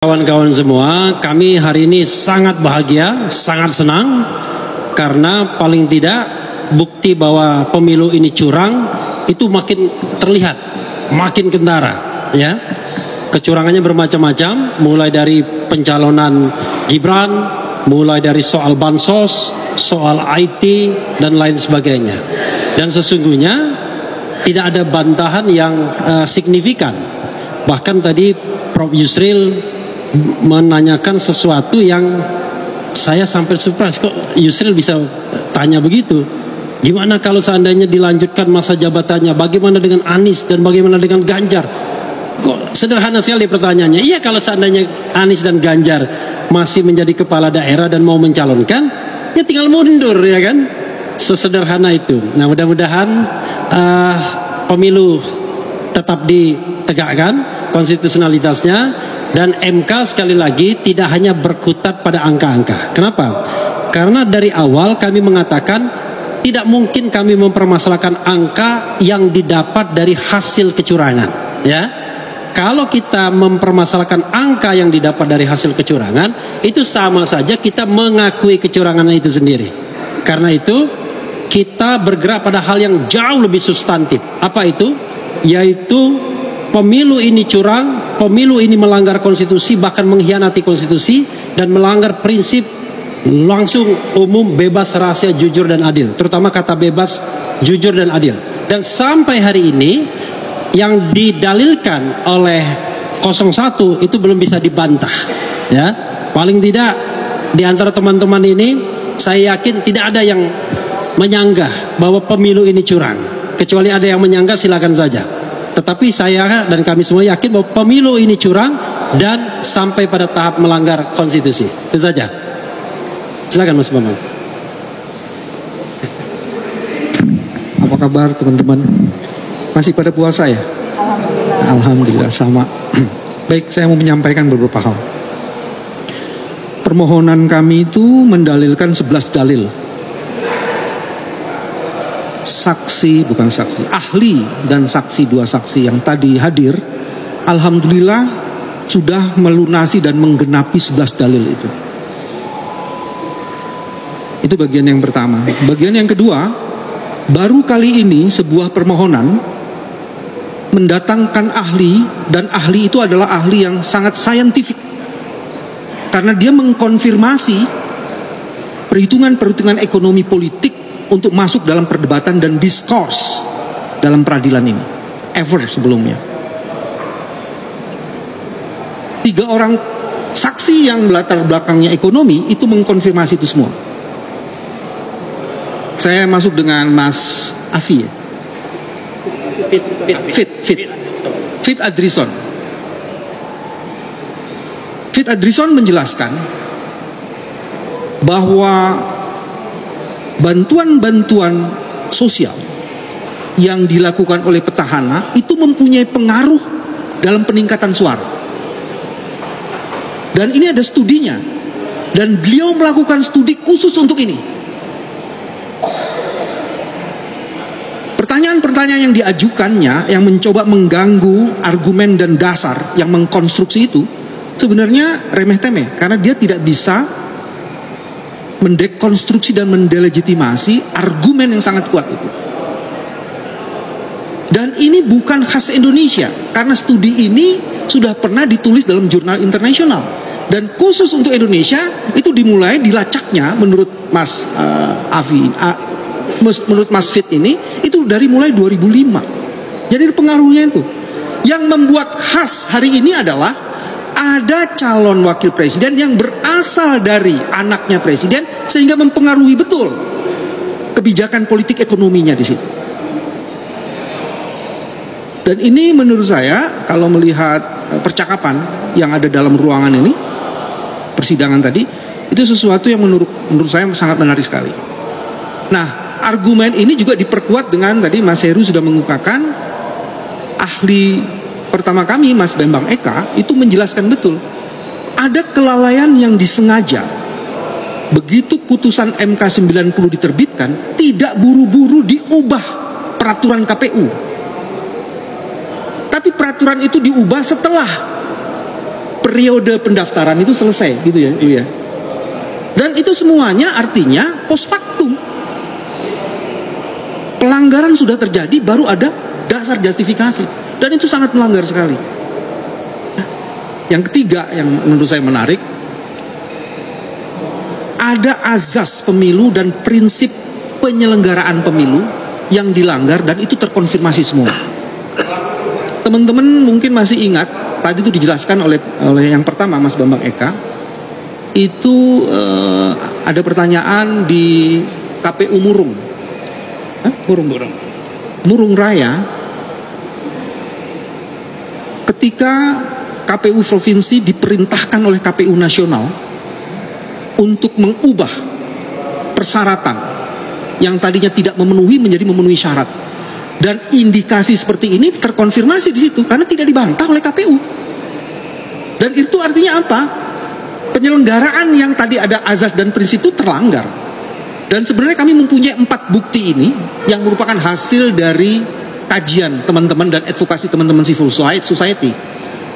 Kawan-kawan semua, kami hari ini sangat bahagia, sangat senang karena paling tidak bukti bahwa pemilu ini curang itu makin terlihat, makin kentara, ya. Kecurangannya bermacam-macam, mulai dari pencalonan Gibran, mulai dari soal bansos, soal IT dan lain sebagainya. Dan sesungguhnya tidak ada bantahan yang signifikan. Bahkan tadi Prof. Yusril menanyakan sesuatu yang saya sampai surprise, kok Yusril bisa tanya begitu. Gimana kalau seandainya dilanjutkan masa jabatannya, bagaimana dengan Anies dan bagaimana dengan Ganjar? Kok sederhana sekali pertanyaannya. Iya, kalau seandainya Anies dan Ganjar masih menjadi kepala daerah dan mau mencalonkan, ya tinggal mundur, ya kan? Sesederhana itu. Nah, mudah-mudahan pemilu tetap ditegakkan konstitusionalitasnya. Dan MK sekali lagi tidak hanya berkutat pada angka-angka. Kenapa? Karena dari awal kami mengatakan tidak mungkin kami mempermasalahkan angka yang didapat dari hasil kecurangan. Ya, kalau kita mempermasalahkan angka yang didapat dari hasil kecurangan, itu sama saja kita mengakui kecurangan itu sendiri. Karena itu kita bergerak pada hal yang jauh lebih substantif. Apa itu? Yaitu pemilu ini curang, pemilu ini melanggar konstitusi, bahkan mengkhianati konstitusi dan melanggar prinsip langsung, umum, bebas, rahasia, jujur dan adil. Terutama kata bebas, jujur dan adil. Dan sampai hari ini yang didalilkan oleh 01 itu belum bisa dibantah. Ya, paling tidak di antara teman-teman ini saya yakin tidak ada yang menyanggah bahwa pemilu ini curang. Kecuali ada yang menyanggah, silakan saja. Tetapi saya dan kami semua yakin bahwa pemilu ini curang dan sampai pada tahap melanggar konstitusi. Itu saja. Silakan Mas Bambang. Apa kabar teman-teman? Masih pada puasa ya? Alhamdulillah. Alhamdulillah sama. Baik, saya mau menyampaikan beberapa hal. Permohonan kami itu mendalilkan 11 dalil. Ahli dan saksi, 2 saksi yang tadi hadir, alhamdulillah sudah melunasi dan menggenapi 11 dalil itu. Itu bagian yang pertama. Bagian yang kedua, baru kali ini sebuah permohonan mendatangkan ahli, dan ahli itu adalah ahli yang sangat saintifik. Karena dia mengkonfirmasi perhitungan-perhitungan ekonomi politik untuk masuk dalam perdebatan dan diskurs dalam peradilan ini ever sebelumnya. 3 orang saksi yang latar belakangnya ekonomi itu mengkonfirmasi itu semua. Saya masuk dengan Mas Afi ya? Fit Adrison. Fit Adrison menjelaskan bahwa bantuan-bantuan sosial yang dilakukan oleh petahana itu mempunyai pengaruh dalam peningkatan suara. Dan ini ada studinya. Dan beliau melakukan studi khusus untuk ini. Pertanyaan-pertanyaan yang diajukannya yang mencoba mengganggu argumen dan dasar yang mengkonstruksi itu sebenarnya remeh-temeh. Karena dia tidak bisa mendekonstruksi dan mendelegitimasi argumen yang sangat kuat itu. Dan ini bukan khas Indonesia, karena studi ini sudah pernah ditulis dalam jurnal internasional. Dan khusus untuk Indonesia itu dimulai dilacaknya menurut Mas menurut Mas Fit ini itu dari mulai 2005. Jadi pengaruhnya itu. Yang membuat khas hari ini adalah ada calon wakil presiden yang berasal dari anaknya presiden sehingga mempengaruhi betul kebijakan politik ekonominya di situ. Dan ini menurut saya kalau melihat percakapan yang ada dalam ruangan ini, persidangan tadi, itu sesuatu yang menurut saya sangat menarik sekali. Nah, argumen ini juga diperkuat dengan tadi Mas Heru sudah mengungkapkan ahli pertama kami, Mas Bambang Eka, itu menjelaskan betul. Ada kelalaian yang disengaja. Begitu putusan MK 90 diterbitkan, tidak buru-buru diubah peraturan KPU. Tapi peraturan itu diubah setelah periode pendaftaran itu selesai gitu ya, Ibu ya. Dan itu semuanya artinya post factum. Pelanggaran sudah terjadi, baru ada dasar justifikasi. Dan itu sangat melanggar sekali. Yang ketiga yang menurut saya menarik, ada azas pemilu dan prinsip penyelenggaraan pemilu yang dilanggar dan itu terkonfirmasi semua. Teman-teman mungkin masih ingat, tadi itu dijelaskan oleh yang pertama Mas Bambang Eka, itu ada pertanyaan di KPU Murung. Murung Raya, ketika KPU Provinsi diperintahkan oleh KPU Nasional untuk mengubah persyaratan yang tadinya tidak memenuhi menjadi memenuhi syarat. Dan indikasi seperti ini terkonfirmasi di situ karena tidak dibantah oleh KPU. Dan itu artinya apa? Penyelenggaraan yang tadi ada azas dan prinsip itu terlanggar. Dan sebenarnya kami mempunyai 4 bukti ini yang merupakan hasil dari kajian teman-teman dan advokasi teman-teman civil society.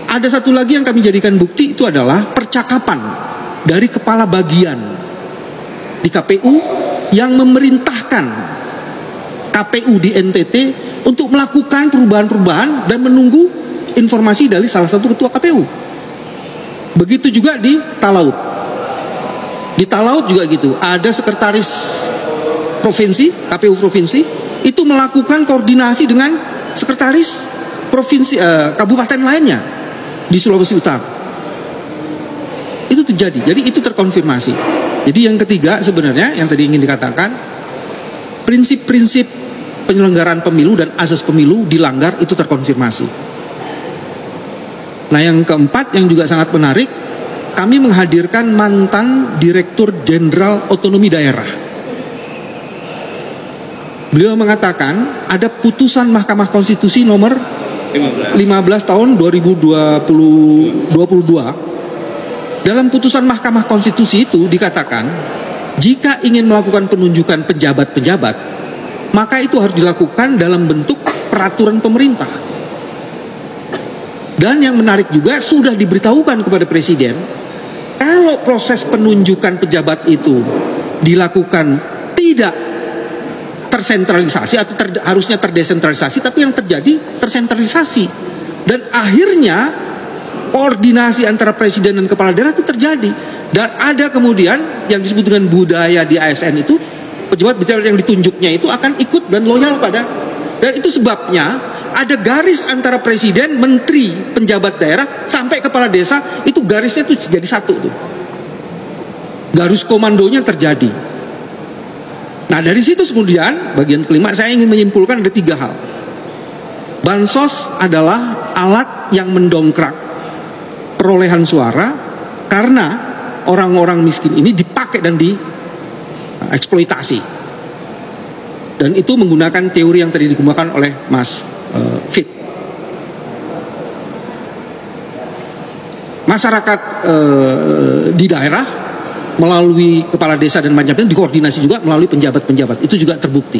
Ada satu lagi yang kami jadikan bukti, itu adalah percakapan dari kepala bagian di KPU yang memerintahkan KPU di NTT untuk melakukan perubahan-perubahan dan menunggu informasi dari salah satu ketua KPU. Begitu juga di Talaut. Di Talaut juga gitu, ada sekretaris provinsi, KPU provinsi, itu melakukan koordinasi dengan sekretaris provinsi kabupaten lainnya di Sulawesi Utara. Itu terjadi, jadi itu terkonfirmasi. Jadi yang ketiga sebenarnya yang tadi ingin dikatakan, prinsip-prinsip penyelenggaraan pemilu dan asas pemilu dilanggar, itu terkonfirmasi. Nah yang keempat yang juga sangat menarik, kami menghadirkan mantan Direktur Jenderal Otonomi Daerah. Beliau mengatakan ada putusan Mahkamah Konstitusi nomor 15 tahun 2022. Dalam putusan Mahkamah Konstitusi itu dikatakan, jika ingin melakukan penunjukan pejabat-pejabat, maka itu harus dilakukan dalam bentuk peraturan pemerintah. Dan yang menarik juga, sudah diberitahukan kepada Presiden, kalau proses penunjukan pejabat itu dilakukan tidak tersentralisasi atau harusnya terdesentralisasi, tapi yang terjadi tersentralisasi. Dan akhirnya koordinasi antara Presiden dan kepala daerah itu terjadi. Dan ada kemudian yang disebut dengan budaya di ASN itu, pejabat-pejabat yang ditunjuknya itu akan ikut dan loyal pada. Dan itu sebabnya ada garis antara Presiden, Menteri, penjabat daerah sampai kepala desa, itu garisnya itu jadi satu tuh. Garis komandonya terjadi. Nah dari situ kemudian bagian kelima saya ingin menyimpulkan ada 3 hal. Bansos adalah alat yang mendongkrak perolehan suara karena orang-orang miskin ini dipakai dan dieksploitasi. Dan itu menggunakan teori yang tadi digunakan oleh Mas Fit. Masyarakat di daerah melalui kepala desa dan macam-macam dikoordinasi juga melalui penjabat-penjabat, itu juga terbukti.